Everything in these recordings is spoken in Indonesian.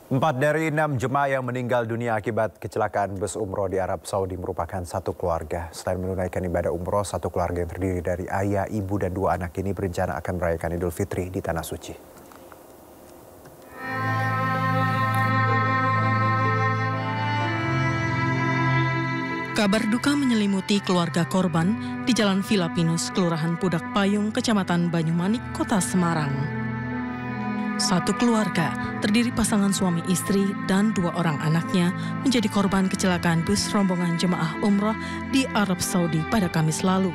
4 dari 6 jemaah yang meninggal dunia akibat kecelakaan bus umroh di Arab Saudi merupakan satu keluarga. Selain menunaikan ibadah umroh, satu keluarga yang terdiri dari ayah, ibu, dan 2 anak ini berencana akan merayakan Idul Fitri di Tanah Suci. Kabar duka menyelimuti keluarga korban di Jalan Villa Pinus, Kelurahan Pudak Payung, Kecamatan Banyumanik, Kota Semarang. Satu keluarga, terdiri pasangan suami istri dan 2 orang anaknya, menjadi korban kecelakaan bus rombongan jemaah umroh di Arab Saudi pada Kamis lalu.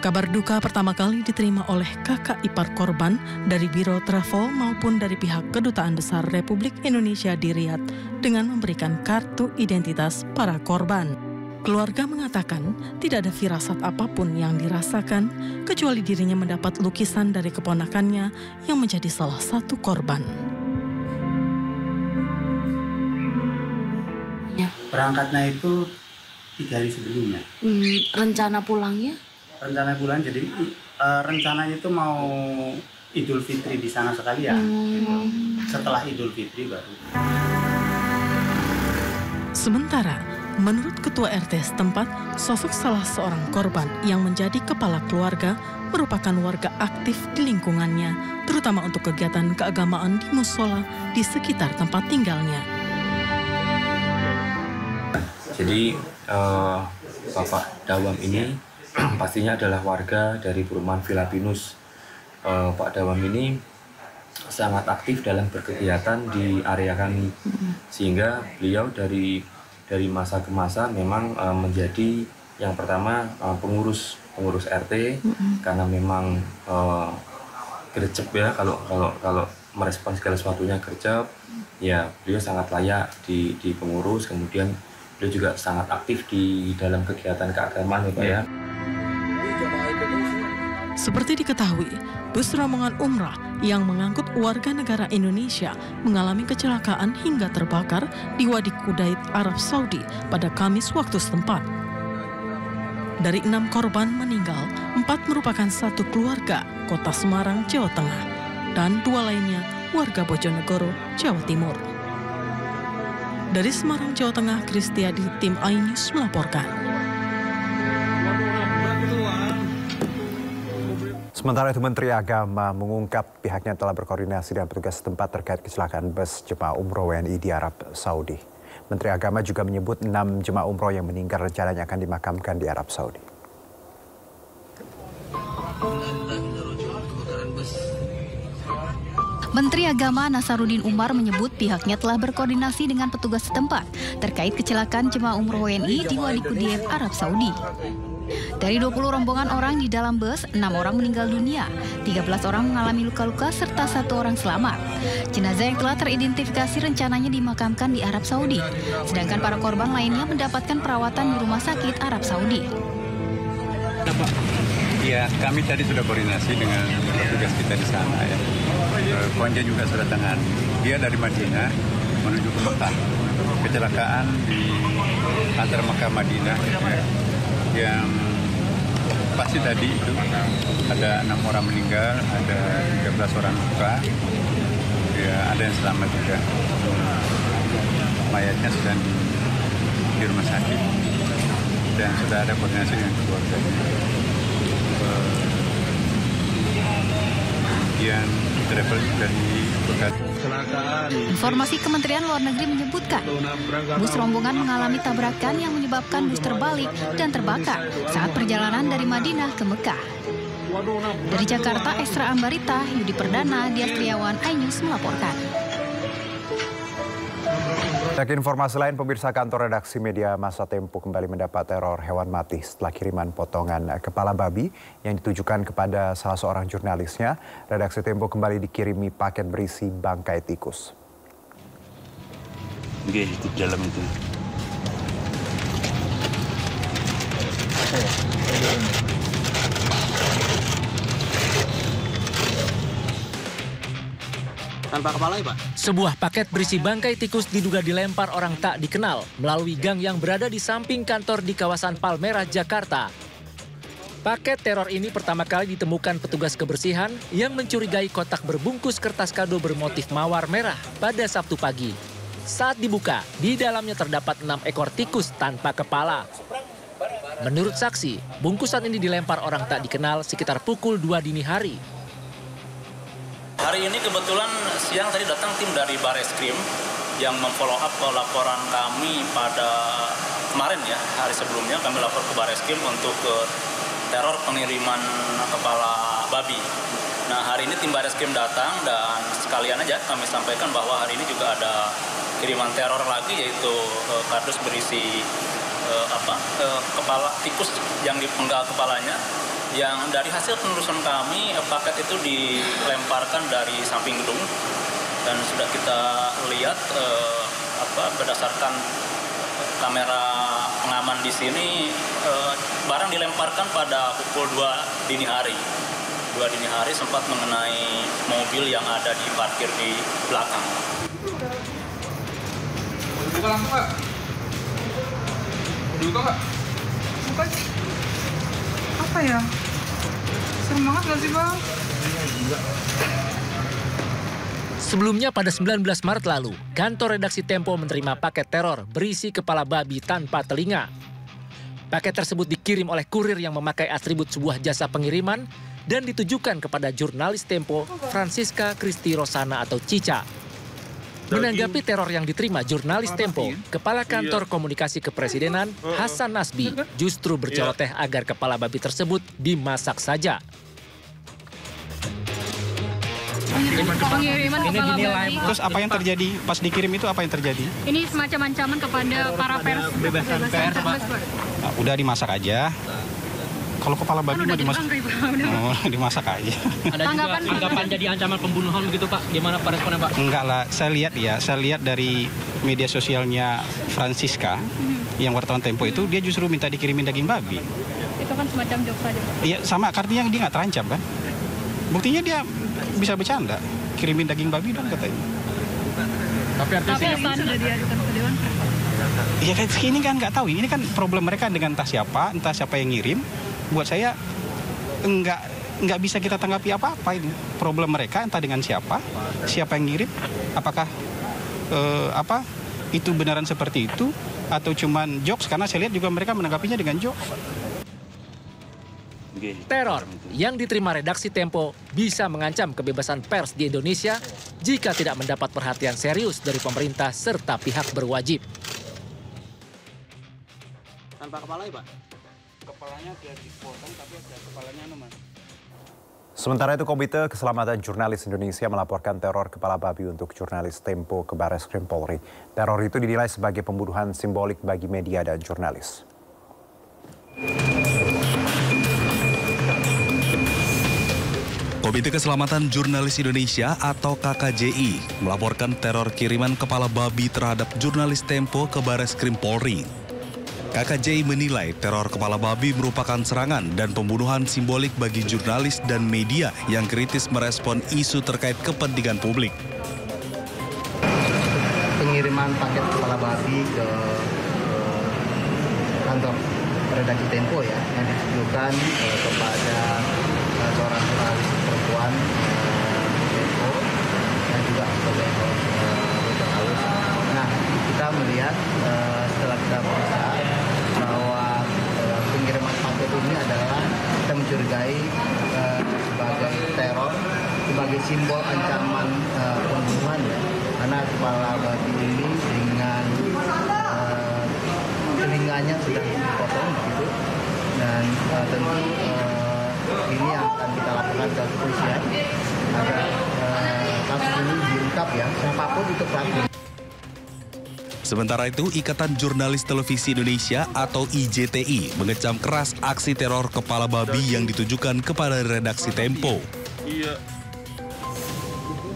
Kabar duka pertama kali diterima oleh kakak ipar korban dari Biro Travel maupun dari pihak Kedutaan Besar Republik Indonesia di Riyadh dengan memberikan kartu identitas para korban. Keluarga mengatakan tidak ada firasat apapun yang dirasakan kecuali dirinya mendapat lukisan dari keponakannya yang menjadi salah satu korban. Ya. Berangkatnya itu 3 hari sebelumnya. Rencana pulangnya? Rencana pulang, jadi rencananya itu mau Idul Fitri di sana sekalian. Gitu. Setelah Idul Fitri baru. Sementara, menurut Ketua RT setempat, sosok salah seorang korban yang menjadi kepala keluarga merupakan warga aktif di lingkungannya, terutama untuk kegiatan keagamaan di musola di sekitar tempat tinggalnya. Jadi, Bapak Dawam ini pastinya adalah warga dari perumahan Villa Pinus. Pak Dawam ini sangat aktif dalam berkegiatan di area kami, sehingga beliau dari masa ke masa memang menjadi yang pertama pengurus RT, karena memang gercep ya, kalau merespons segala sesuatunya gercep, ya beliau sangat layak di pengurus. Kemudian beliau juga sangat aktif di dalam kegiatan keagamaan ya Pak ya. Seperti diketahui, bus rombongan umrah yang mengangkut warga negara Indonesia mengalami kecelakaan hingga terbakar di Wadi Kudait, Arab Saudi pada Kamis waktu setempat. Dari 6 korban meninggal, 4 merupakan satu keluarga Kota Semarang, Jawa Tengah, dan 2 lainnya warga Bojonegoro, Jawa Timur. Dari Semarang, Jawa Tengah, Kristiadi, tim iNews melaporkan. Sementara itu, Menteri Agama mengungkap pihaknya telah berkoordinasi dengan petugas setempat terkait kecelakaan bus jemaah umroh WNI di Arab Saudi. Menteri Agama juga menyebut 6 jemaah umroh yang meninggal rencananya akan dimakamkan di Arab Saudi. Menteri Agama Nasaruddin Umar menyebut pihaknya telah berkoordinasi dengan petugas setempat terkait kecelakaan jemaah umroh WNI di Wadi Kudait, Arab Saudi. Dari 20 rombongan orang di dalam bus, 6 orang meninggal dunia, 13 orang mengalami luka-luka, serta 1 orang selamat. Jenazah yang telah teridentifikasi rencananya dimakamkan di Arab Saudi, sedangkan para korban lainnya mendapatkan perawatan di rumah sakit Arab Saudi. Ya, kami tadi sudah koordinasi dengan petugas kita di sana ya. Konja juga sudah tangan. Dia dari Madinah menuju ke Mekah. Kecelakaan di antara Mekah Madinah ya. Yang pasti tadi itu ada 6 orang meninggal, ada 13 orang luka, ya ada yang selamat juga. Mayatnya sedang di rumah sakit dan sudah ada koordinasi dengan keluarganya. Kemudian travel dari Bekasi. Informasi Kementerian Luar Negeri menyebutkan bus rombongan mengalami tabrakan yang menyebabkan bus terbalik dan terbakar saat perjalanan dari Madinah ke Mekah. Dari Jakarta, Esra Ambarita, Yudi Perdana, Dias Triawan, iNews melaporkan. Informasi lain, pemirsa, kantor redaksi media Masa Tempo kembali mendapat teror hewan mati setelah kiriman potongan kepala babi yang ditujukan kepada salah seorang jurnalisnya. Redaksi Tempo kembali dikirimi paket berisi bangkai tikus. Oke, itu di dalam itu. Tanpa kepala ya, Pak? Sebuah paket berisi bangkai tikus diduga dilempar orang tak dikenal melalui gang yang berada di samping kantor di kawasan Palmerah, Jakarta. Paket teror ini pertama kali ditemukan petugas kebersihan yang mencurigai kotak berbungkus kertas kado bermotif mawar merah pada Sabtu pagi. Saat dibuka, di dalamnya terdapat 6 ekor tikus tanpa kepala. Menurut saksi, bungkusan ini dilempar orang tak dikenal sekitar pukul 2 dini hari. Hari ini kebetulan siang tadi datang tim dari Bareskrim yang memfollow up laporan kami pada kemarin ya, hari sebelumnya kami lapor ke Bareskrim untuk teror pengiriman kepala babi. Nah, hari ini tim Bareskrim datang dan sekalian aja kami sampaikan bahwa hari ini juga ada kiriman teror lagi, yaitu kardus berisi kepala tikus yang dipenggal kepalanya. Yang dari hasil penelusuran kami, paket itu dilemparkan dari samping gedung dan sudah kita lihat berdasarkan kamera pengaman di sini, barang dilemparkan pada pukul 2 dini hari. 2 dini hari sempat mengenai mobil yang ada di parkir di belakang. Buka langsung, Pak. Buka, Pak. Buka. Apa ya? Serem banget nggak sih, Bang? Sebelumnya pada 19 Maret lalu, kantor redaksi Tempo menerima paket teror berisi kepala babi tanpa telinga. Paket tersebut dikirim oleh kurir yang memakai atribut sebuah jasa pengiriman dan ditujukan kepada jurnalis Tempo, Francisca Kristi Rosana atau Cica. Menanggapi teror yang diterima jurnalis Tempo, Kepala Kantor Komunikasi Kepresidenan Hasan Nasbi justru berceloteh agar kepala babi tersebut dimasak saja. Pengiriman kepala babi. Terus apa yang terjadi pas dikirim itu, apa yang terjadi? Ini semacam ancaman kepada para pers. Bebasan pers, Pak. Nah, udah dimasak aja. Kalau kepala babi mau dimasak, dimasak aja. Ada juga anggapan jadi ancaman pembunuhan begitu, Pak? Gimana Pak responnya, Pak? Enggak lah, saya lihat dari media sosialnya Francisca, yang wartawan Tempo itu, dia justru minta dikirimin daging babi. Itu kan semacam jokes saja, Pak. Iya, sama, artinya dia nggak terancam kan? Buktinya dia bisa bercanda, kirimin daging babi dong katanya. Tapi artinya sudah diadukan ke Dewan Pers. Iya kan, ini kan nggak tahu, ini kan problem mereka dengan entah siapa yang ngirim. Buat saya nggak bisa kita tanggapi apa-apa ini. Problem mereka entah dengan siapa yang ngirim, apakah itu beneran seperti itu atau cuman jokes, karena saya lihat juga mereka menanggapinya dengan jokes. Teror yang diterima redaksi Tempo bisa mengancam kebebasan pers di Indonesia jika tidak mendapat perhatian serius dari pemerintah serta pihak berwajib. Tanpa kepala ya, Pak? Kepalanya dia dipotong tapi ada kepalanya nomor. Sementara itu, Komite Keselamatan Jurnalis Indonesia melaporkan teror kepala babi untuk jurnalis Tempo ke Bareskrim Polri. Teror itu dinilai sebagai pembunuhan simbolik bagi media dan jurnalis. Komite Keselamatan Jurnalis Indonesia atau KKJI melaporkan teror kiriman kepala babi terhadap jurnalis Tempo ke Bareskrim Polri. KKJI menilai teror kepala babi merupakan serangan dan pembunuhan simbolik bagi jurnalis dan media yang kritis merespon isu terkait kepentingan publik. Pengiriman paket kepala babi ke kantor redaksi Tempo ya, yang ditujukan kepada seorang jurnalis perempuan Tempo dan juga sebagai jurnalis. Nah, kita melihat setelah kita periksa bahwa pengiriman paket ini adalah kita mencurigai sebagai teror, sebagai simbol ancaman pembunuhan ya. Karena kepala babi ini dengan telinganya sudah dipotong begitu, dan tentu ini akan kita lakukan ke kepolisian agar kasus ini diungkap ya, siapapun itu pelaku. Sementara itu, Ikatan Jurnalis Televisi Indonesia atau IJTI mengecam keras aksi teror kepala babi yang ditujukan kepada redaksi Tempo.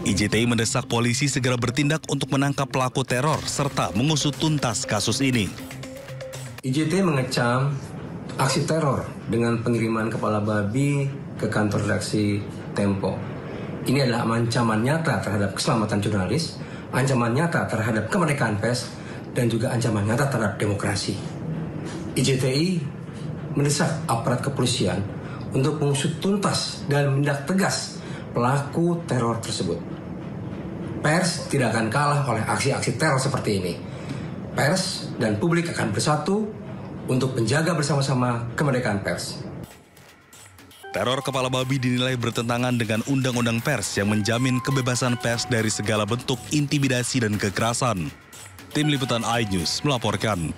IJTI mendesak polisi segera bertindak untuk menangkap pelaku teror serta mengusut tuntas kasus ini. IJTI mengecam aksi teror dengan pengiriman kepala babi ke kantor redaksi Tempo. Ini adalah ancaman nyata terhadap keselamatan jurnalis, ancaman nyata terhadap kemerdekaan pers, dan juga ancaman nyata terhadap demokrasi. IJTI mendesak aparat kepolisian untuk mengusut tuntas dan menindak tegas pelaku teror tersebut. Pers tidak akan kalah oleh aksi-aksi teror seperti ini. Pers dan publik akan bersatu untuk menjaga bersama-sama kemerdekaan pers. Teror kepala babi dinilai bertentangan dengan Undang-Undang Pers yang menjamin kebebasan pers dari segala bentuk intimidasi dan kekerasan. Tim Liputan iNews melaporkan.